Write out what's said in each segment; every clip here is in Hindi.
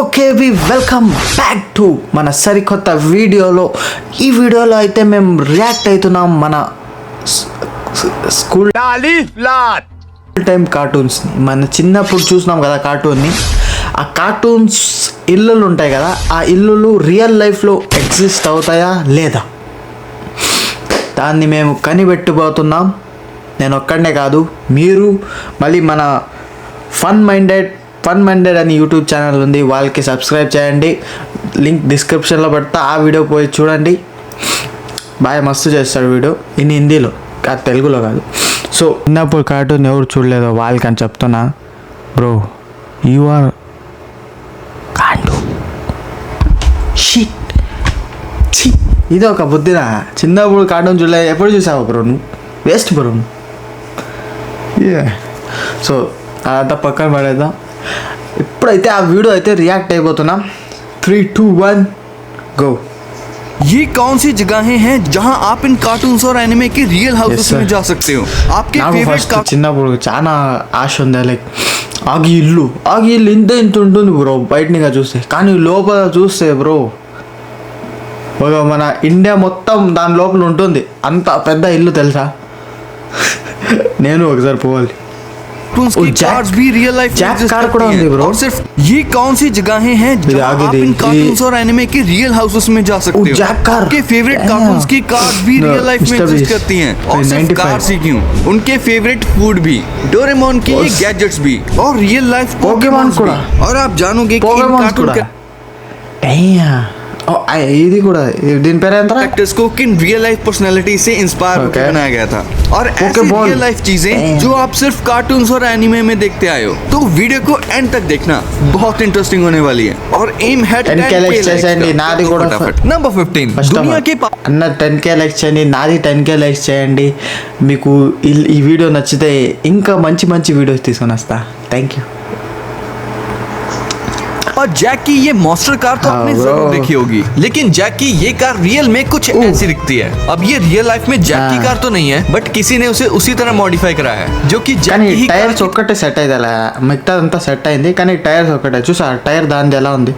Okay we welcome back to మన సరికొత్త వీడియోలో. ఈ వీడియోలో అయితే మేము రియాక్ట్ అవుతున్నాం మన స్కూల్ టైం కార్టూన్స్ని. మన చిన్నప్పుడు చూసినాం కదా కార్టూన్ని. ఆ కార్టూన్స్ ఇల్లులు ఉంటాయి కదా, ఆ ఇల్లులు రియల్ లైఫ్లో ఎగ్జిస్ట్ అవుతాయా లేదా, దాన్ని మేము కనిపెట్టబోతున్నాం. నేను ఒక్కడనే కాదు, మీరు. మళ్ళీ మన ఫన్ మైండెడ్ అని యూట్యూబ్ ఛానల్ ఉంది, వాళ్ళకి సబ్స్క్రైబ్ చేయండి. లింక్ డిస్క్రిప్షన్లో పెడతా, ఆ వీడియో పోయి చూడండి. బాగా మస్తు చేస్తాడు వీడియో, ఇన్ హిందీలో కాదు, తెలుగులో కాదు. సో చిన్నప్పుడు కార్టూన్ ఎవరు చూడలేదో వాళ్ళకి అని చెప్తున్నా. బ్రో యు ఆర్ కాండు షిట్. ఇది ఒక బుద్ధిరా. చిన్నప్పుడు కార్టూన్ చూడలేదు, ఎప్పుడు చూసావు బ్రో నువ్వు? Waste bro. సో అదంతా పక్కన పడేద్దాం. ఇప్పుడైతే ఆ వీడియో అయితే రియాక్ట్ అయిపోతున్నాం. 3, 2, 1 गो। ये कौन सी जगहें हैं जहां आप इन कार्टून्स और एनिमे के रियल हाउसेस में जा सकते हो? आपके फेवरेट చిన్నప్పుడు చాలా ఆశ ఉంది, లైక్ ఆగి ఇల్లు ఇంత ఉంటుంది బ్రో బయటనిగా చూస్తే. కానీ లోపల చూస్తే బ్రో ఒక మన ఇండియా మొత్తం దాని లోపల ఉంటుంది. అంత పెద్ద ఇల్లు తెలుసా? నేను ఒకసారి పోవాలి. की कार्स भी रियल लाइफ में एग्जिस्ट करती हैं। और सिर्फ ये कौन सी जगहें हैं जहां आप इन कार्टून्स और एनिमे के रियल हाउसेस में जा सकते हो? आपके फेवरेट कार्टून्स की कार्स भी रियल लाइफ में एग्जिस्ट करती हैं। और सिर्फ कार्स ही क्यों, उनके फेवरेट फूड भी, डोरेमोन के ये गैजेट्स भी, और रियल लाइफ पोकेमॉन भी। और आप जानोगे कि इन कार्टून के ఇది కూడా దీని పేరు ఎంత कैरेक्टर्स को किन रियल लाइफ पर्सनालिटी से इंस्पायर होकर बनाया गया था। और ऐसी रियल लाइफ चीजें जो आप सिर्फ कार्टून्स और एनिमे में देखते आए हो, तो वीडियो को एंड तक देखना, बहुत इंटरेस्टिंग होने वाली है। और एम है 10K लाइक्स చేయండి, నాది కూడా నంబర్ 15 दुनिया के అన్న 10K లైక్స్ చేయండి, నాది 10K లైక్స్ చేయండి. మీకు ఈ వీడియో నచ్చితే ఇంకా మంచి మంచి వీడియోస్ తీసుకొని వస్తా. Thank you. और जैक की ये मॉन्स्टर कार तो आपने जरूर देखी होगी, लेकिन जैक की ये कार रियल में कुछ ऐसी दिखती है। अब ये रियल लाइफ में जैक की कार तो नहीं है, बट किसी ने उसे उसी तरह मॉडिफाई करा है, जो कि जैक की టైర్స్ ఒక్కటే సెట్ అయ్యేలా, మిగతాదంతా సెట్ అయింది. కానీ టైర్స్ ఒక్కటే చూసా. టైర్ దానిది ఎలా ఉంది,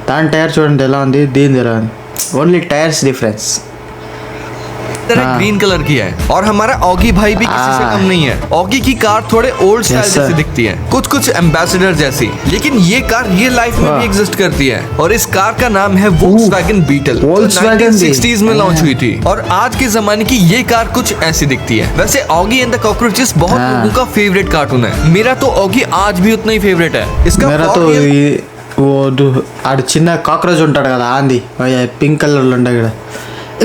దాని టైర్ చూడండి ఎలా ఉంది, దీనిది ఎలా ఉంది. Only tyres difference. Green colour की है। और हमारा ऑगी भाई भी किसी से कम नहीं है। ऑगी की कार थोड़े ओल्ड स्टाइल जैसी दिखती है, कुछ एम्बेसडर जैसी, लेकिन ये कार रियल लाइफ में भी एग्जिस्ट करती है। और इस कार का नाम है वोक्सवैगन बीटल, जो 1960s में लॉन्च हुई थी। और आज के जमाने की ये कार कुछ ऐसी दिखती है। वैसे ऑगी एंड द कॉकरोचेस बहुत लोगों का फेवरेट कार्टून है। मेरा तो ऑगी आज भी उतना ही फेवरेट है। इसका ఆడు చిన్న కాక్రోచ్ ఉంటాడు కదా, ఆంది పింక్ కలర్ లో ఉంటాడు కదా,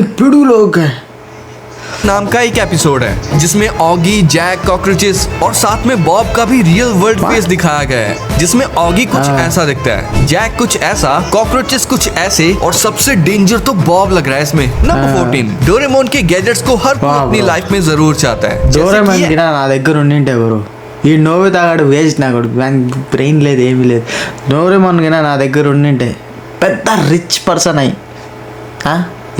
ఇప్పుడు లోగ్ नाम का एक एपिसोड है जिसमें ऑगी, जैक, कॉकरोचेस और साथ में बॉब का भी रियल वर्ल्ड फेस दिखाया गया है, जिसमें ऑगी कुछ ऐसा दिखता है, जैक कुछ ऐसा, कॉकरोचेस कुछ ऐसे, और सबसे डेंजर तो बॉब लग रहा है इसमें। नंबर 14 डोरेमोन के गैजेट्स को हर कोई अपनी लाइफ में जरूर चाहता है। డోరేమోన్ కి నా దగ్గర ఉండింటే బ్రో, ఈ నోవి తాగాడు వేస్ట్, నాకు బ్రెయిన్ లేదు ఏమీ లేదు. డోరేమోన్ కి నా దగ్గర ఉండింటే పెద్ద రిచ్ పర్సన్ అయి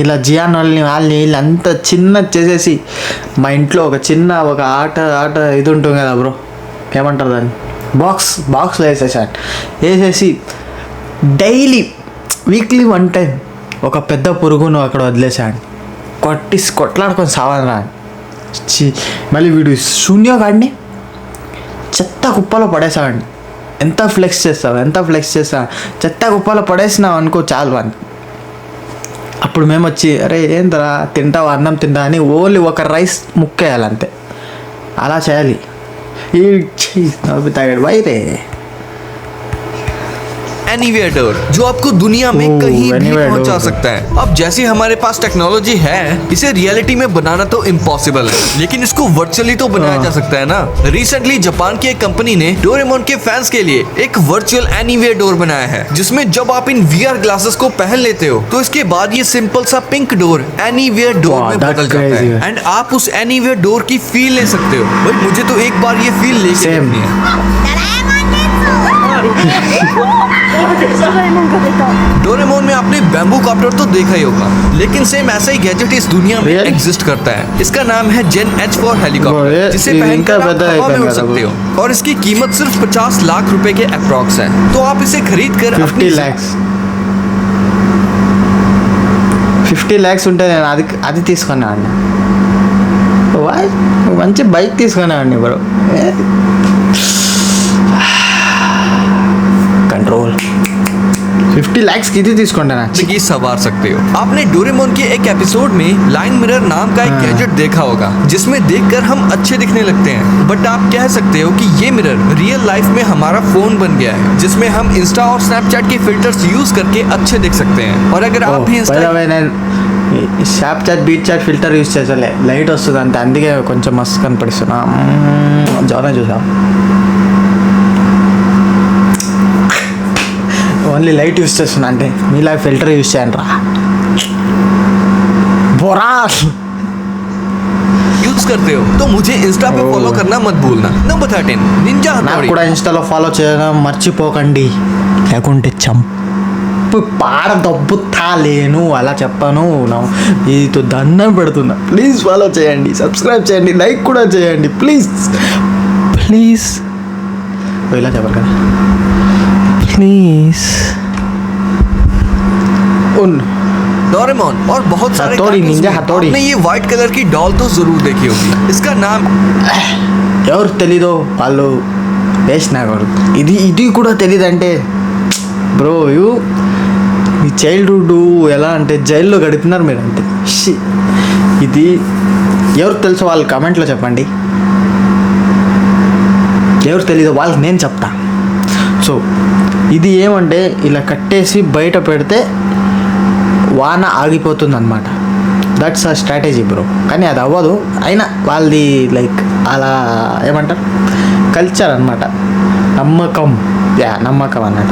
ఇలా జియాన్ వాళ్ళని వీళ్ళంతా చిన్న చేసేసి మా ఇంట్లో ఒక ఆట ఇది ఉంటుంది కదా బ్రో, ఏమంటారు దాన్ని, బాక్స్లో వేసేసి డైలీ వీక్లీ 1 టైం ఒక పెద్ద పురుగును అక్కడ వదిలేసాడు. కొట్లాడుకొని సావరా. మళ్ళీ వీడు శూన్యగాడిని చెత్త కుప్పలో పడేసాడు. ఎంత ఫ్లెక్స్ చేస్తావు, చెత్త కుప్పలో పడేసినావు అనుకో చాలు అని. అప్పుడు మేము వచ్చి అరే ఏంటరా తింటావా, అన్నం తింటా అని ఓన్లీ ఒక రైస్ ముక్కేయాలంతే. అలా చేయాలి. ఈ తాగాడు వైరే एनीवेयर डोर, जो आपको दुनिया में कहीं भी पहुंचा सकता है। अब जैसे हमारे पास टेक्नोलॉजी है, इसे रियलिटी में बनाना तो इम्पॉसिबल है, लेकिन इसको वर्चुअली तो बनाया जा सकता है ना। रिसेंटली जापान की एक कंपनी ने डोरेमोन के फैंस के लिए एक वर्चुअल एनीवेयर डोर बनाया है, जिसमें जब आप इन VR ग्लासेस को पहन लेते हो, तो इसके बाद ये सिंपल सा पिंक डोर एनीवेयर डोर में बदल जाता है, एंड आप उस एनीवेयर डोर की फील ले सकते हो। भाई मुझे तो एक बार ये फील लेके देखनी है। डोरेमोन को देखा। डोरेमोन में आपने बैम्बू कॉप्टर तो देखा ही होगा, लेकिन सेम ऐसा ही गैजेट इस दुनिया में Really? एग्जिस्ट करता है। इसका नाम है जेन H4 वो हेलीकॉप्टर, ये- जिसे इनका पहनकर आप पता है हवा में उड़ पहनकर सकते वो। हो और इसकी कीमत सिर्फ 50 लाख रुपए के अप्रॉक्स है। तो आप इसे खरीद कर 50 lakhs 50 lakhs ఉంటే నేను అది తీసుకునేవాడిని. మంచి బైక్ తీసుకునేవాడిని బ్రో. कंट्रोल 50 lakhs की తీసుకుంటానా. जिंदगी सवार सकते हो। आपने डोरेमोन के एक एपिसोड में लाइन मिरर नाम का एक हाँ। गैजेट देखा होगा, जिसमें देखकर हम अच्छे दिखने लगते हैं। बट आप कह सकते हो कि ये मिरर रियल लाइफ में हमारा फोन बन गया है, जिसमें हम इंस्टा और स्नैपचैट के फिल्टर्स यूज करके अच्छे दिख सकते हैं। और अगर आप भी इंस्टा నేను షాప్ చాట్ బీట్ చాట్ ఫిల్టర్ యూస్ చేసలే లైట్ వస్తుంది అంతే, అందుకే కొంచెం మస్తు కనిపిస్తున్నా. జానా చూసా ఓన్లీ లైట్ యూస్ చేస్తున్నా, అంటే మీలా ఫిల్టర్ యూస్ చేయండి రా బొరా. यूज करते हो तो मुझे इंस्टा पे ओह। फॉलो करना मत भूलना। नंबर 13 निंजा నాకు हथौड़ी। కూడా ఇన్స్టాలో ఫాలో చేయడం మర్చిపోకండి, లేకుంటే చంపు పాడ దొబ్బుతా లేను, అలా చెప్పను. ఇది దండం పెడుతున్నా, ప్లీజ్ ఫాలో చేయండి, సబ్స్క్రైబ్ చేయండి, లైక్ కూడా చేయండి ప్లీజ్ ప్లీజ్. ఇలా చెప్పరు కదా ప్లీజ్. डोरेमोन और बहुत सारे हथौड़ी, cartoons निंजा में हथौड़ी। आपने ये व्हाइट कलर की डॉल तो जरूर देखी होगी। इसका नाम ఎవరు తెలీదో వాళ్ళు వేసినా కూడా ఇది కూడా తెలీదంటే బ్రో మీ చైల్డ్హుడ్ ఎలా అంటే జైల్లో గడిపినారు మీరు అంతే. షీ. ఇది ఎవరు తెలుసో వాళ్ళు కమెంట్లో చెప్పండి, ఎవరు తెలీదో వాళ్ళకి నేను చెప్తా. సో ఇది ఏమంటే ఇలా కట్టేసి బయట పెడితే వాన ఆగిపోతుంది అనమాట. దట్స్ అ స్ట్రాటజీ బ్రో, కానీ అది అవ్వదు. అయినా వాళ్ళది లైక్ అలా ఏమంటారు కల్చర్ అనమాట, నమ్మకం. నమ్మకం అన్నమాట.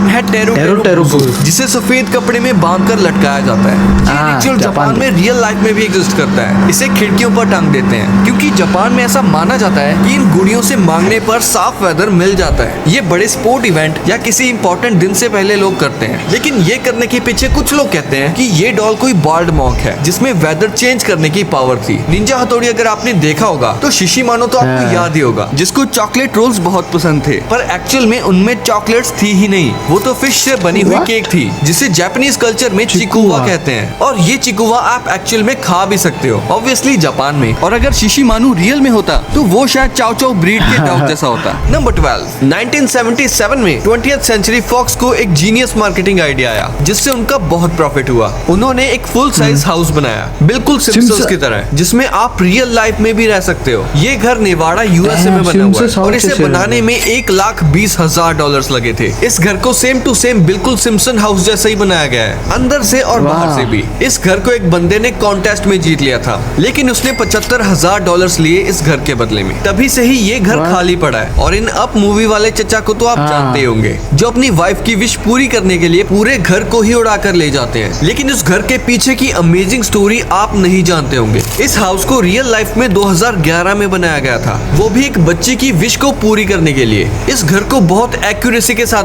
है टेरू टेरू टेरू बुजू, जिसे सफेद कपड़े में बांधकर लटकाया जाता है। ये हाँ, रिचुअल जापान जापान में रियल लाइफ में भी एग्जिस्ट करता है। इसे खिड़कियों पर टांग देते हैं, क्योंकि जापान में ऐसा माना जाता है कि इन गुड़ियों से मांगने पर साफ वेदर मिल जाता है। ये बड़े स्पोर्ट इवेंट या किसी इंपॉर्टेंट दिन से पहले लोग करते हैं, लेकिन ये करने के पीछे कुछ लोग कहते हैं कि ये डॉल कोई बॉल्ड मॉन्क है, जिसमें वेदर चेंज करने की पावर थी। निंजा हथौड़ी अगर आपने देखा होगा तो शिशिमानो तो आपको हाँ। याद ही होगा, जिसको चॉकलेट रोल्स बहुत पसंद थे, पर एक्चुअल में उनमें चॉकलेट्स थी ही नहीं, वो तो फिश से बनी हुई What? केक थी, जिसे जापानीज कल्चर में चिकुवा कहते हैं। और ये चिकुवा आप एक्चुअल में खा भी सकते हो, ऑब्वियसली जापान में। और अगर शिशिमानु रियल में होता तो वो शायद चाओ चाओ ब्रीड के डॉग जैसा होता। नंबर 12 1977 में 20th सेंचुरी फॉक्स को एक जीनियस मार्केटिंग आइडिया आया, जिससे उनका बहुत प्रॉफिट हुआ। उन्होंने एक फुल साइज हाउस बनाया, बिल्कुल सिम्पसन्स की तरह, जिसमें आप रियल लाइफ में भी रह सकते हो। ये घर नेवाड़ा यूएसए में बना हुआ Simpsons है, और house इसे जैसे बनाने में $1,20,000 लगे थे। इस घर को सेम टू सेम बिल्कुल सिम्पसन हाउस जैसा ही बनाया गया है, अंदर से और बाहर वाह। से भी। इस घर को एक बंदे ने कॉन्टेस्ट में जीत लिया था, लेकिन उसने $75,000 लिए इस घर के बदले में। तभी से ही ये घर वाह। खाली पड़ा है। और इन अप मूवी वाले चचा को तो आप हाँ। जानते ही होंगे, जो अपनी वाइफ की विश पूरी करने के लिए पूरे घर को ही उड़ा कर ले जाते हैं। लेकिन उस घर के पीछे की अमेजिंग स्टोरी आप नहीं जानते होंगे। इस हाउस को रियल लाइफ में 2011 में बनाया गया था, वो भी एक बच्चे की विश को पूरी करने के लिए। इस घर को बहुत एक्यूरेसी के साथ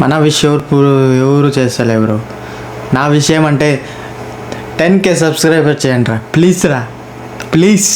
మన విష్ ఎవరు చేస్తలే బ్రో. నా విషయం అంటే 10K సబ్స్క్రైబర్ చేయండి రా ప్లీజ్ రా ప్లీజ్.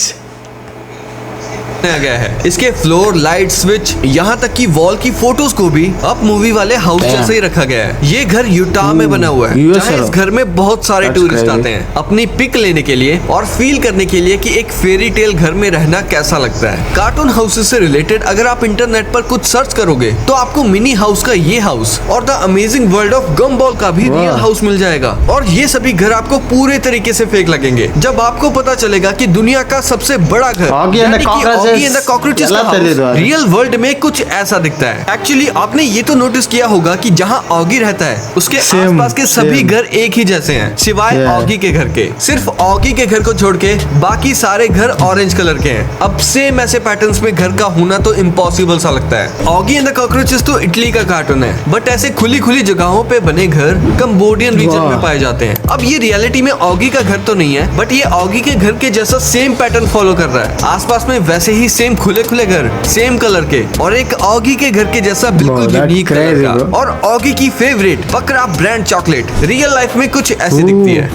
बनाया गया है। इसके फ्लोर, लाइट, स्विच, यहाँ तक कि वॉल की फोटोज को भी अप मूवी वाले हाउस Damn. जैसे ही रखा गया है। ये घर यूटा में बना हुआ है, US जहाँ इस है। घर में बहुत सारे That's टूरिस्ट crazy. आते हैं अपनी पिक लेने के लिए और फील करने के लिए कि एक फेरी टेल घर में रहना कैसा लगता है। कार्टून हाउसेस से रिलेटेड अगर आप इंटरनेट पर कुछ सर्च करोगे तो आपको मिनी हाउस का ये हाउस और द अमेजिंग वर्ल्ड ऑफ गम्बॉल का भी वाह। रियल हाउस मिल जाएगा। और ये सभी घर आपको पूरे तरीके से फेक लगेंगे जब आपको पता चलेगा कि दुनिया का सबसे बड़ा घर Augie and the यानी कि Cockroaches. Augie and the Cockroaches चला का चले हाउस दो आज। रियल वर्ल्ड में कुछ ऐसा दिखता है। एक्चुअली आपने ये तो नोटिस किया होगा कि जहाँ ऑगी रहता है उसके Same, आसपास के सभी same. घर एक ही जैसे हैं, सिवाय Yeah. ऑगी के घर के। सिर्फ ऑगी के घर को छोड़ के बाकी सारे घर ऑरेंज कलर के हैं। अब सेम ऐसे पैटर्न्स में घर का होना तो इम्पॉसिबल सा लगता है। ऑगी एंड द कॉकरोचेस तो इटली का कार्टून है, बट ऐसे खुली खुली जगहों पे बने घर कंबोडियन रीजन वाह। में पाए जाते हैं। अब ये रियलिटी में ऑगी का घर तो नहीं है, बट ये ऑगी के घर के जैसा सेम पैटर्न फॉलो कर रहा है। आसपास में वैसे ही ही सेम खुले खुले घर, सेम कलर के, और एक ऑगी के घर के जैसा बिल्कुल Bro, that's unique colour crazy, का। bro. और ऑगी की फेवरेट बकरा ब्रांड चॉकलेट रियल लाइफ में कुछ ऐसी दिखती है।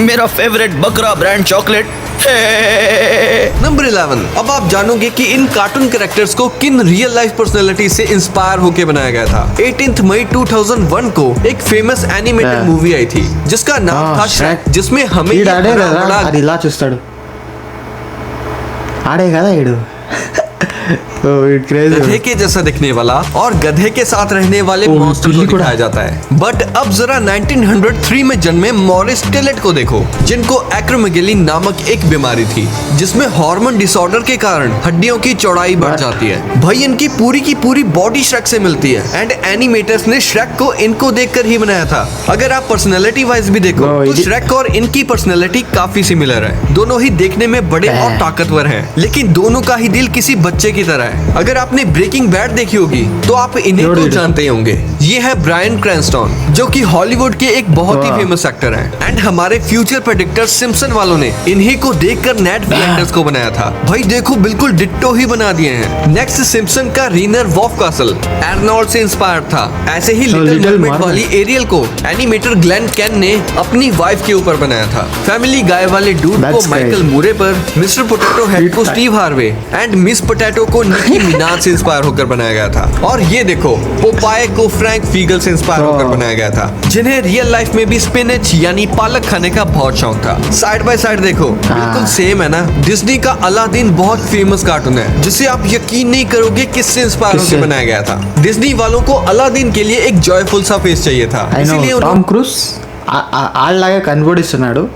मेरा फेवरेट बकरा ब्रांड चॉकलेट है। नंबर 11। अब आप जानोगे कि इन कार्टून कैरेक्टर्स को किन रियल लाइफ पर्सनैलिटी से इंस्पायर होकर बनाया गया था। 18 मई 2001 को एक फेमस एनिमेटेड मूवी आई थी जिसका नाम था श्रेक, जिसमें हमें ఈడు ये ఆడే बड़ा కదా बड़ा అది ఇలా చూస్తాడు ఆడే కదా ఈడు क्रेजी गधे के जैसा दिखने वाला और गधे के साथ रहने वाले मॉन्स्टर को बिल्ली को दिखाया जाता है। बट अब जरा 1903 में जन्मे मॉरिस टेलेट को देखो, जिनको एक्रोमेगेली नामक एक बीमारी थी जिसमें हार्मोन डिसऑर्डर के कारण हड्डियों की चौड़ाई बढ़ जाती है। भाई इनकी की पूरी बॉडी श्रेक से मिलती है एंड एनिमेटर्स ने श्रेक को इनको देखकर ही बनाया था। अगर आप पर्सनैलिटी वाइज भी देखो तो श्रेक और इनकी पर्सनैलिटी काफी सिमिलर है। दोनों ही देखने में बड़े और ताकतवर हैं, लेकिन दोनों का ही दिल किसी बच्चे की तरह है। अगर आपने ब्रेकिंग बैड देखी होगी तो आप इन्हें तो जानते ही होंगे। ये है ब्रायन क्रैनस्टन, जो कि हॉलीवुड के एक बहुत ही फेमस एक्टर हैं एंड हमारे फ्यूचर प्रेडिक्टर सिम्पसन वालों ने इन्हीं को देखकर नेड फ्लैंडर्स को बनाया था। भाई देखो बिल्कुल डिट्टो ही बना दिए हैं। नेक्स्ट सिम्पसन का रीनर वॉफ कासल एर्नोल्ड से इंस्पायर था। ऐसे ही लिटिल मरमेड वाली एरियल को एनिमेटर ग्लेन कैन ने अपनी वाइफ के ऊपर बनाया था। फैमिली गाय वाले डूड को माइकल मूरे पर, मिस्टर पोटैटो हेड को Steve Harvey and miss potato को निकी मिनाज से इंस्पायर होकर बनाया गया था। और ये देखो पोपाय को फ्रैंक फीगल से इंस्पायर होकर बनाया गया था, जिन्हें रियल लाइफ में भी स्पिनच यानी पालक खाने का बहुत शौक था। साइड बाय साइड देखो बिल्कुल सेम है ना। डिज्नी का अलादीन बहुत फेमस कार्टून है जिसे आप यकीन नहीं करोगे किससे इंस्पायर होकर बनाया गया था। डिज्नी वालों को अलादीन के लिए एक जॉयफुल सा फेस चाहिए था, इसीलिए టామ్ క్రూజ్ ఆళ్ళలాగా కనబడిస్తున్నాడు।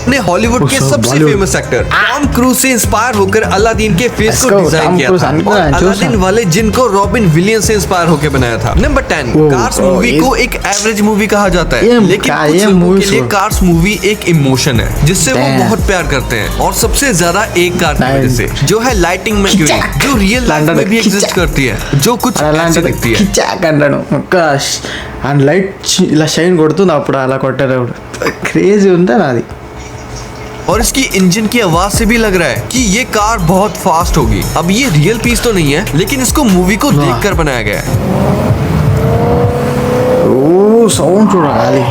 ने हॉलीवुड के सबसे फेमस एक्टर टॉम क्रूज से इंस्पायर होकर अलादीन के फेस को डिजाइन किया था और अलादीन वाले जिनको रॉबिन विलियम्स से इंस्पायर होकर बनाया था। नंबर 10। कार्स मूवी को एक एवरेज मूवी कहा जाता है, लेकिन कुछ लोगों के लिए कार्स मूवी एक इमोशन है जिससे वो बहुत प्यार करते हैं, और सबसे ज्यादा एक कार की वजह से, जो है लाइटिंग मर्क्यूरी, जो रियल लाइफ में भी एग्जिस्ट करती है, जो कुछ ऐसी दिखती है। అండ్ లైట్ ఇలా షైన్ కొడుతుంది అప్పుడు అలా కొట్టేటప్పుడు క్రేజీ ఉందా అది। और इसकी इंजन की आवाज से भी लग रहा है कि ये कार बहुत फास्ट होगी। अब ये रियल पीस तो नहीं है, लेकिन इसको मूवी को देखकर बनाया गया है। ఓ సౌండ్ చూడాలి।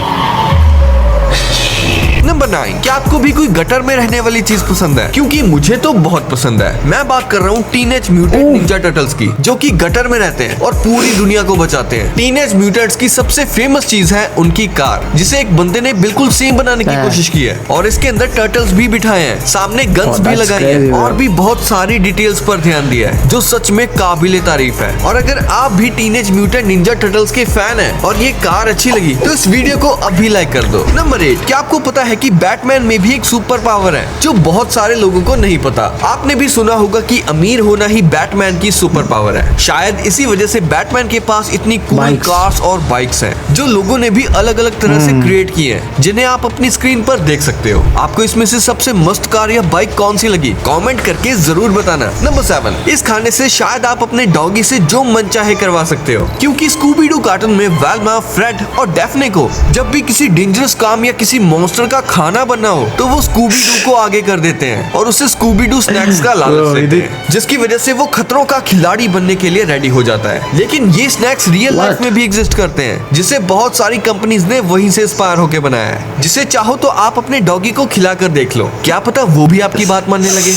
नंबर 9। क्या आपको भी कोई गटर में रहने वाली चीज पसंद है? क्योंकि मुझे तो बहुत पसंद है। मैं बात कर रहा हूँ टीनेज म्यूटेंट निंजा टर्टल्स की, जो कि गटर में रहते हैं और पूरी दुनिया को बचाते हैं। टीनेज म्यूटेंट्स की सबसे फेमस चीज है उनकी कार, जिसे एक बंदे ने बिल्कुल सेम बनाने की कोशिश की है, और इसके अंदर टर्टल्स भी बिठाए हैं, सामने गन्स भी लगाई है, और भी बहुत सारी डिटेल्स पर ध्यान दिया है, जो सच में काबिले तारीफ है। और अगर आप भी टीनेज म्यूटेंट निंजा टर्टल्स के फैन है और ये कार अच्छी लगी तो इस वीडियो को अभी लाइक कर दो। नंबर 8। क्या आपको पता है कि बैटमैन में भी एक सुपर पावर है जो बहुत सारे लोगों को नहीं पता? आपने भी सुना होगा कि अमीर होना ही बैटमैन की सुपर पावर है। शायद इसी वजह से बैटमैन के पास इतनी कूल कार्स और बाइक्स हैं, जो लोगों ने भी अलग अलग तरह से क्रिएट की हैं, जिन्हें आप अपनी स्क्रीन पर देख सकते हो। आपको इसमें से सबसे मस्त कार या बाइक कौन सी लगी, कमेंट करके जरूर बताना। नंबर 7। इस खाने से शायद आप अपने डॉगी से जो मन चाहे करवा सकते हो, क्योंकि स्कूबी डू कार्टून में वेल्मा, फ्रेड और डेफने को जब भी किसी डेंजरस काम या किसी मॉन्स्टर का खाना बनना हो तो वो स्कूबी डू को आगे कर देते हैं और उसे स्कूबी डू स्नैक्स का लालच देते हैं, जिसकी वजह से वो खतरों का खिलाड़ी बनने के लिए रेडी हो जाता है। लेकिन ये स्नैक्स रियल लाइफ में भी एग्जिस्ट करते हैं, जिसे बहुत सारी कंपनीज ने वहीं से इंस्पायर होकर बनाया है, जिसे चाहो तो आप अपने डॉगी को खिलाकर देख लो, क्या पता वो भी आपकी बात मानने लगे।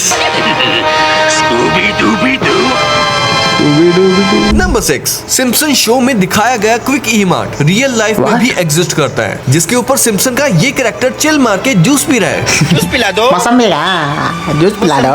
नंबर 6। सिम्पसन शो में दिखाया गया quick e mart real life में भी एग्जिस्ट करता है, जिसके ऊपर सिम्पसन का ये कैरेक्टर चिल मार के जूस पी रहा है। जूस पिला दो। जूस पिला दो।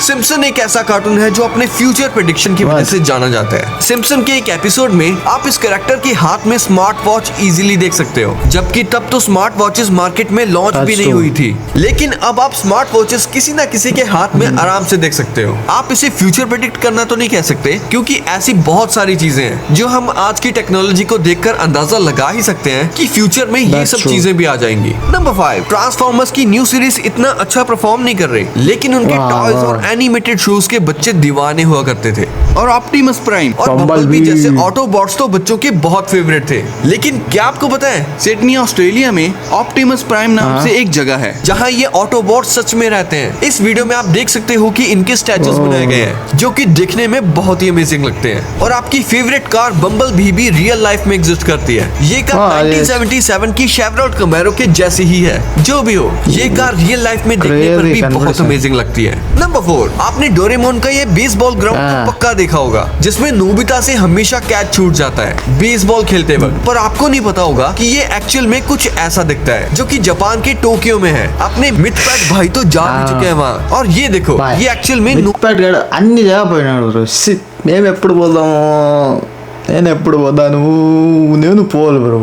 सिम्पसन एक ऐसा कार्टून है जो अपने फ्यूचर प्रेडिक्शन की वजह से जाना जाता है। सिम्पसन के एक एपिसोड में आप इस कैरेक्टर के हाथ में स्मार्ट वॉच इजीली देख सकते हो, जबकि तब तो स्मार्ट वॉचेस मार्केट में लॉन्च भी नहीं हुई थी। लेकिन अब आप स्मार्ट वॉचेस किसी न किसी के हाथ में आराम से देख सकते हो। आप इसे फ्यूचर प्रेडिक्ट करना तो नहीं कह सकते, सकते, क्योंकि ऐसी बहुत सारी चीजें हैं जो हम आज की टेक्नोलॉजी को देखकर अंदाजा लगा ही सकते हैं कि फ्यूचर में ये That's सब true. चीजें भी आ जाएंगी। नंबर 5, ट्रांसफॉर्मर्स की न्यू सीरीज इतना अच्छा परफॉर्म नहीं कर रही, लेकिन उनके वाह, टॉयज वाह। और एनिमेटेड शोज के बच्चे दीवाने हुआ करते थे। और ऑप्टिमस प्राइम और बम्बल Bumblebee। जैसे ऑटोबॉट्स तो बच्चों के बहुत फेवरेट थे। लेकिन क्या आपको पता है सिडनी ऑस्ट्रेलिया में ऑप्टिमस प्राइम नाम से एक जगह है। जहाँ ये ऑटोबॉट सच में रहते हैं? इस वीडियो में आप देख सकते हो कि इनके स्टैचूज बनाए गए हैं जो कि दिखने में बहुत ही अमेजिंग लगते हैं। और आपकी फेवरेट कार बम्बल भी रियल लाइफ में एग्जिस्ट करती है। ये कार हाँ, ये- 1977 की शेवरॉट कैमेरो के जैसी ही है। जो भी हो, ये कार रियल लाइफ में देखने पर Crazy भी बहुत conversion। अमेजिंग लगती है। नंबर 4, आपने डोरेमोन का ये बेसबॉल ग्राउंड हाँ। पक्का देखा होगा, जिसमें नोबिता से हमेशा कैच छूट जाता है बेसबॉल खेलते वक्त। पर आपको नहीं पता होगा कि ये एक्चुअल में कुछ ऐसा दिखता है, जो कि जापान के टोक्यो में है। अपने मिथपैट भाई तो जा भी चुके हैं वहाँ। और ये देखो, ये एक्चुअल में మిత్పేట గడ అన్ని పోయినాడు బ్రో. మేము ఎప్పుడు పోదాము, నేను ఎప్పుడు పోదాను, నేను పోవాలి బ్రో.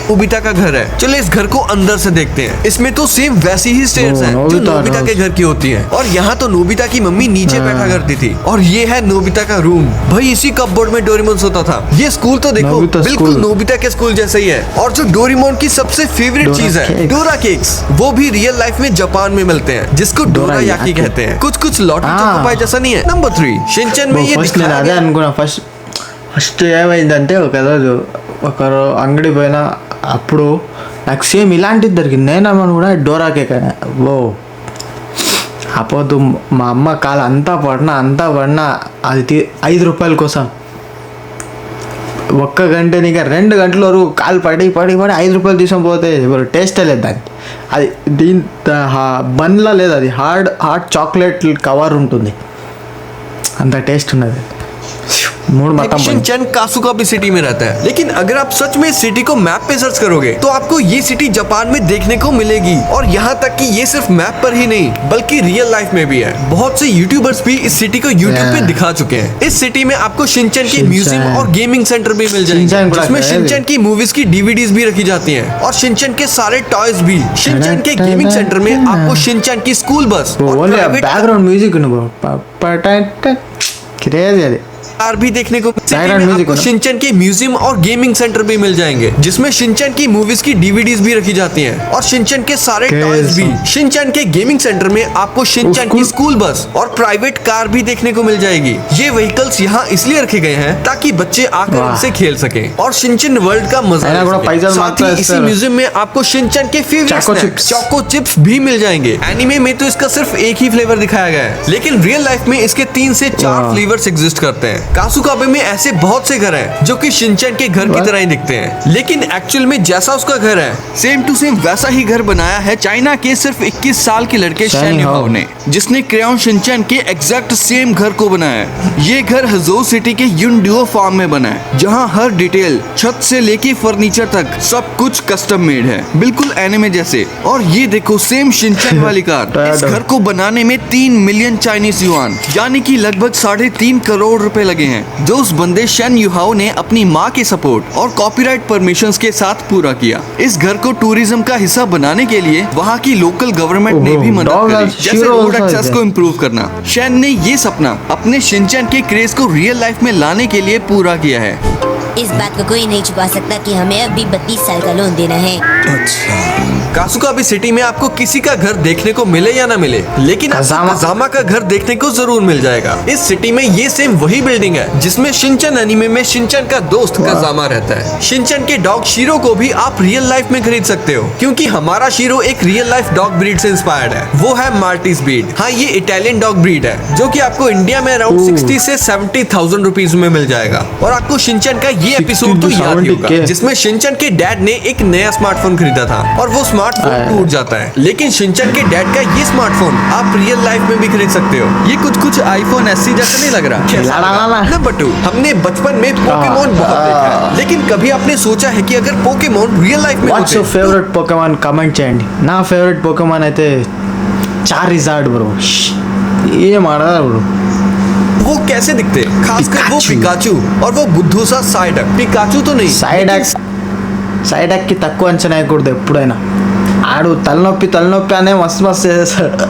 नोबिता का घर है। चलो इस घर को अंदर से देखते हैं। इसमें तो सेम वैसी ही स्टेयर्स हैं जो नोबिता नोबिता के घर की होती हैं। और यहाँ तो नोबिता की मम्मी नीचे बैठा करती थी। और ये है नोबिता का रूम। भाई इसी कपबोर्ड में डोरेमोन सोता था। ये स्कूल तो देखो, नोबिता बिल्कुल स्कूल। नोबिता के स्कूल जैसा ही है। और जो डोरेमोन की सबसे फेवरेट डोरा चीज है, केक्स। डोरा केक्स, वो भी रियल लाइफ में जापान में मिलते हैं, जिसको डोरा डोरा याकी याकी। कहते हैं। कुछ लॉटरी हाँ। चोकोपाई जैसा नहीं है। नंबर 3, शिनचैन में ये ఫస్ట్ నేను दिखाया అదే गया- అనుకున్నా. ఫస్ట్ ఏమైందంటే ఒకరు అంగడి పోయినా అప్పుడు నాకు సేమ్ ఇలాంటిది దొరికింది. నేనేమని కూడా డోరా కేక్ అయినా ఓ అపోద్దు మా అమ్మ కాలు అంతా పడినా అది 5 రూపాయల కోసం ఒక్క గంట నీకు 2 గంటల వరకు కాలు పడి 5 రూపాయలు తీసుకొని పోతే ఎవరు టేస్టే లేదు దానికి. అది దీని బన్లా లేదు, అది హార్డ్ చాక్లెట్ కవర్ ఉంటుంది, అంత టేస్ట్ ఉన్నది. మూడు మొత్తం शिनचैन कासुकाबी सिटी में रहता है। लेकिन अगर आप सच में इस सिटी को मैप पे सर्च करोगे तो आपको ये सिटी जापान में देखने को मिलेगी। और यहाँ तक कि ये सिर्फ मैप पर ही नहीं बल्कि रियल लाइफ में भी है। बहुत से यूट्यूबर्स भी इस सिटी को यूट्यूब पे दिखा चुके हैं। इस सिटी में आपको शिनचैन के शिनचैन। म्यूजियम और गेमिंग सेंटर भी मिल जाएंगे, शिनचैन बड़ा जिसमें है शिनचैन की मूवीज की डीवीडीज भी रखी जाती हैं। और शिनचैन के सारे टॉयज भी। शिनचैन के गेमिंग सेंटर में आपको शिनचैन की स्कूल बस और only private background music crazy అది. कार भी देखने को सिटी Background में music आपको हो ना? शिनचैन के म्यूजियम और गेमिंग सेंटर भी मिल जाएंगे, जिसमें शिनचैन की मूवीज की डीवीडीज भी रखी जाती हैं। और शिनचैन के सारे कैसा? टॉयज भी। शिनचैन के गेमिंग सेंटर में आपको शिनचैन की स्कूल बस और प्राइवेट कार भी देखने को मिल जाएगी। ये व्हीकल्स यहाँ इसलिए रखे गए हैं ताकि बच्चे आकर वाह। इनसे खेल सकें और शिनचैन वर्ल्ड का मजा ऐना ले కూడా सकें। పైసలు साथ మాత్రం ही इसी ఇస్తారు. म्यूजियम में आपको शिनचैन के favourite Choco chips. Choco chips भी मिल जाएंगे। एनिमे में तो इसका सिर्फ एक ही फ्लेवर दिखाया गया है, लेकिन रियल लाइफ में इसके 3 से 4 वाह। फ्लेवर्स एग्जिस्ट करते हैं। कासुकाबे में ऐसे बहुत से घर हैं जो कि शिनचैन के घर की वाह। तरह ही दिखते हैं, लेकिन एक्चुअल में जैसा उसका घर है सेम टू सेम वैसा ही घर बनाया है चाइना के सिर्फ 21 साल के लड़के Shiny शैन Hao हाओ ने, जिसने क्रेयॉन शिनचैन के एग्जैक्ट सेम घर को बनाया है। ये घर हजो सिटी के युनडुओ फार्म में बना है, जहाँ हर डिटेल छत से लेके फर्नीचर तक सब कुछ कस्टम मेड है, बिल्कुल एनिमे जैसे। और ये देखो सेम शिनचैन वाली कार। इस घर को बनाने में 3 मिलियन चाइनीज युआन यानी कि लगभग 3.5 करोड़ रुपए लगे हैं, जो उस बंदे शेन युहाओ ने अपनी माँ के सपोर्ट और कॉपीराइट परमिशंस के साथ पूरा किया। इस घर को टूरिज्म का हिस्सा बनाने के लिए वहाँ की लोकल गवर्नमेंट ने भी मदद Dog करी, has जैसे zero रोड size एक्सेस है। को इम्प्रूव करना। शेन ने ये सपना अपने शिनचैन के क्रेज को रियल लाइफ में लाने के लिए पूरा किया है। इस बात को कोई नहीं छुपा सकता कि हमें अभी 32 साल का लोन देना है। कासुकाबे सिटी में आपको किसी का घर देखने को मिले या ना मिले, लेकिन आपको कज़ामा। कज़ामा का घर देखने को जरूर मिल जाएगा। इस सिटी में ये सेम वही बिल्डिंग है जिसमें शिनचैन एनीमे में शिनचैन का दोस्त कज़ामा रहता है। शिनचैन के डॉग शीरो को भी आप रियल लाइफ में खरीद सकते हो, क्योंकि हमारा शीरो एक रियल लाइफ डॉग ब्रीड से इंस्पायर्ड है। वो है मार्टिस ब्रीड। हाँ, ये इटालियन डॉग ब्रीड है जो कि आपको इंडिया में अराउंड 60 से 70,000 रुपीज में मिल जाएगा। और आपको शिनचैन का ये 60 एपिसोड तो to याद ही 70K होगा, जिसमें शिनचैन के डैड ने एक नया स्मार्टफोन खरीदा था और वो स्मार्टफोन टूट जाता है। लेकिन शिनचैन के डैड का ये स्मार्टफोन आप रियल लाइफ में भी खरीद सकते हो। ये कुछ आईफोन SE जैसा नहीं लग रहा। कैसा लगा? नंबर 2, हमने बचपन में पोकेमोन बहुत देखा है, लेकिन कभी आपने सोचा है कि अगर पोकेमोन रियल लाइफ में వాట్స్ होते యువర్ ఫేవరెట్ పోకెమాన్ కామెంట్ చేయండి. నా ఫేవరెట్ పోకెమాన్ అయితే చారిజార్డ్ బ్రో. ఏం ఆడదారు బ్రో. वो कैसे दिखते, खासकर वो पिकाचू। पिकाचू और वो बुद्धू सा साइडक। पिकाचू तो नहीं, సైడ్ యాక్కి తక్కువ అంచనా వేయకూడదు ఎప్పుడైనా. ఆడు తలనొప్పి అనే మస్తు చేసేస్తాడు.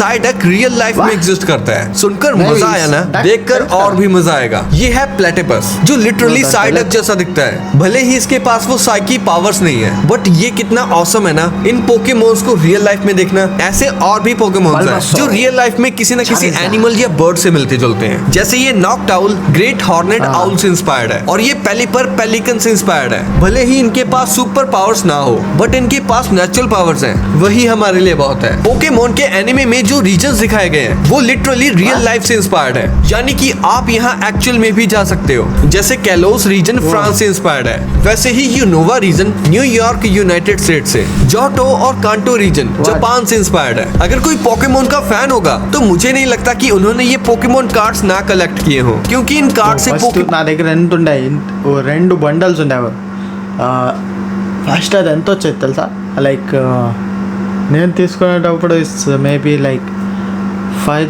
साइडक रियल लाइफ में एग्जिस्ट करता है। सुनकर नहीं, मजा आया ना? that- देखकर that- और भी मजा आएगा। ये है प्लेटिपस, जो लिटरली that- साइडक जैसा दिखता है। भले ही इसके पास वो साइकी पावर्स नहीं है, बट ये कितना ऑसम है ना इन पोकेमोन्स को रियल लाइफ में देखना। ऐसे और भी पोकेमोन्स हैं जो रियल लाइफ में किसी न किसी एनिमल या बर्ड से मिलते जुलते हैं। जैसे ये नॉकटाउल ग्रेट हॉर्नेड आउल से इंस्पायर्ड है, और ये पेलिपर पेलिकन से इंस्पायर्ड है। भले ही इनके पास सुपर पावर्स ना हो, बट इनके पास नेचुरल पावर्स हैं, वही हमारे लिए बहुत है। पोकेमोन के एनिमे में जो रीजन्स दिखाए गए हैं वो लिटरली रियल लाइफ से इंस्पायर्ड है, यानी कि आप यहाँ एक्चुअल में भी जा सकते हो। जैसे कैलोस रीजन फ्रांस से इंस्पायर्ड है, वैसे ही Unova region New York United State से, जोटो और कांटो रीजन जापान से इंस्पायर्ड है। अगर कोई पोकेमोन का फैन होगा तो मुझे नहीं लगता कि उन्होंने ये पोकेमोन कार्ड्स ना कलेक्ट किए हो, क्योंकि इन कार्ड से ఫస్ట్ నా దగ్గర ఎంత ఉండే రెండు బండల్స్ ఉండేవి ఫస్ట్ అది ఎంత వచ్చేది తెలుసా లైక్ నేను తీసుకునేటప్పుడు it's maybe like five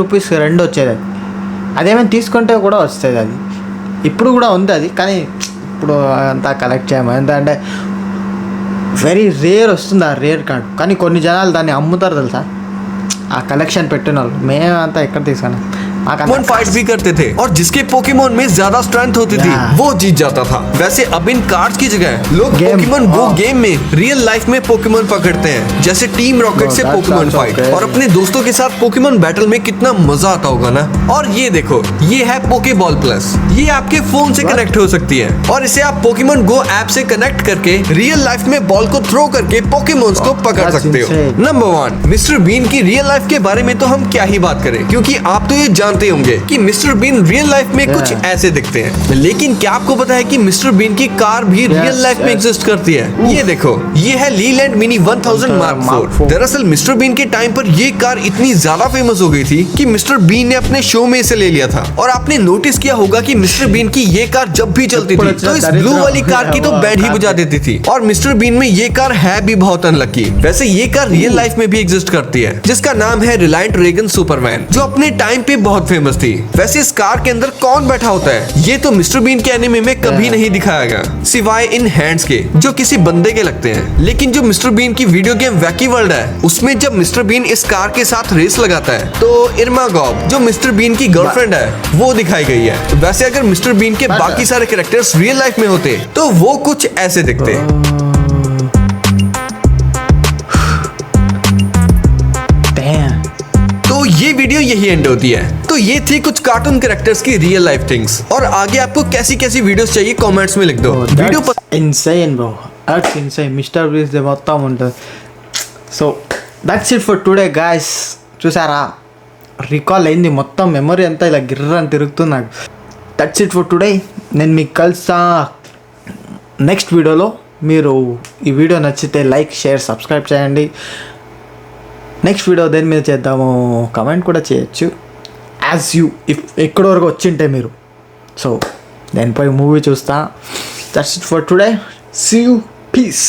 rupees రెండు వచ్చేది అది అదేమైనా తీసుకుంటే కూడా వస్తుంది అది ఇప్పుడు కూడా ఉంది అది కానీ ఇప్పుడు అంతా కలెక్ట్ చేయము ఎందుకంటే వెరీ రేర్ వస్తుంది ఆ రేర్ కార్డ్ కానీ కొన్ని జనాలు దాన్ని అమ్ముతారు తెలుసా ఆ కలెక్షన్ పెట్టిన వాళ్ళు మేమంతా ఎక్కడ తీసుకున్నాం पोकेमोन फाइट भी करते थे और जिसके पोकेमोन में ज्यादा स्ट्रेंथ होती थी वो जीत जाता था। वैसे अब इन कार्ड्स की जगह लोग पोकेमोन गो गेम में रियल लाइफ में पोकेमोन पकड़ते हैं, जैसे टीम रॉकेट से पोकेमोन फाइट, और अपने दोस्तों के साथ पोकेमोन बैटल में कितना मजा आता होगा ना। और ये देखो, ये है पोकेबॉल प्लस, ये आपके फोन से कनेक्ट हो सकती है और इसे आप पोकेमोन गो ऐप से कनेक्ट करके रियल लाइफ में बॉल को थ्रो करके पोकेमोन्स को पकड़ सकते हो। नंबर 1, मिस्टर बीन की रियल लाइफ के बारे में तो हम क्या ही बात करें, क्योंकि आप तो ये जानते होंगे कि मिस्टर बीन रियल लाइफ में कुछ ऐसे दिखते हैं। लेकिन क्या आपको पता है कि मिस्टर बीन की कार भी रियल लाइफ में एग्जिस्ट करती है? ये देखो, ये है लीलैंड मिनी 1000 मार्क 4। दरअसल मिस्टर बीन के टाइम पर ये कार इतनी ज्यादा फेमस हो गई थी कि मिस्टर बीन ने अपने शो में इसे ले लिया था। और आपने नोटिस किया होगा कि मिस्टर बीन की ये कार जब भी चलती थी तो इस ब्लू वाली कार की तो बैंड ही बजा देती थी। और मिस्टर बीन में ये कार है भी बहुत अनलकी। वैसे ये कार रियल लाइफ में भी एग्जिस्ट करती है, जिसका नाम है रिलायंट रेगन सुपरमैन, जो अपने टाइम पे बहुत फेमस थी। वैसे इस कार के अंदर कौन बैठा होता है ये तो मिस्टर बीन के एनिमे में कभी नहीं दिखाया गया, सिवाय इन हैंड्स के जो किसी बंदे के लगते हैं। लेकिन जो मिस्टर बीन की वीडियो गेम वैकी वर्ल्ड है, उसमें जब मिस्टर बीन इस कार के साथ रेस लगाता है तो इरमा गॉब, जो मिस्टर बीन की गर्लफ्रेंड है, वो दिखाई गई है। वैसे अगर मिस्टर बीन के बाकी सारे कैरेक्टर्स रियल लाइफ में होते तो वो कुछ ऐसे दिखते। तो ये वीडियो यही एंड होती है। तो ये थी कुछ कार्टून कैरेक्टर्स की रियल लाइफ थिंग्स। और आगे आपको कैसी कैसी वीडियोस चाहिए कमेंट्स में लिख दो। Video insane bro, that's insane. Mister beans మొత్తం ఉంటుంది. So that's it for today guys. చూసారా, రికాల్ అయింది మొత్తం, మెమరీ అంతా ఇలా గిర్రని తిరుగుతుంది నాకు. That's it for today. నేను మీకు కలుస్తా నెక్స్ట్ వీడియోలో. మీరు ఈ వీడియో నచ్చితే లైక్, షేర్, సబ్స్క్రైబ్ చేయండి. నెక్స్ట్ వీడియో దేని మీద చేద్దాము కమెంట్ కూడా చేయొచ్చు, యాజ్ యూ ఇఫ్ ఎక్కడి వరకు వచ్చింటే మీరు. సో దానిపై మూవీ చూస్తా. That's it for today. See you. Piece.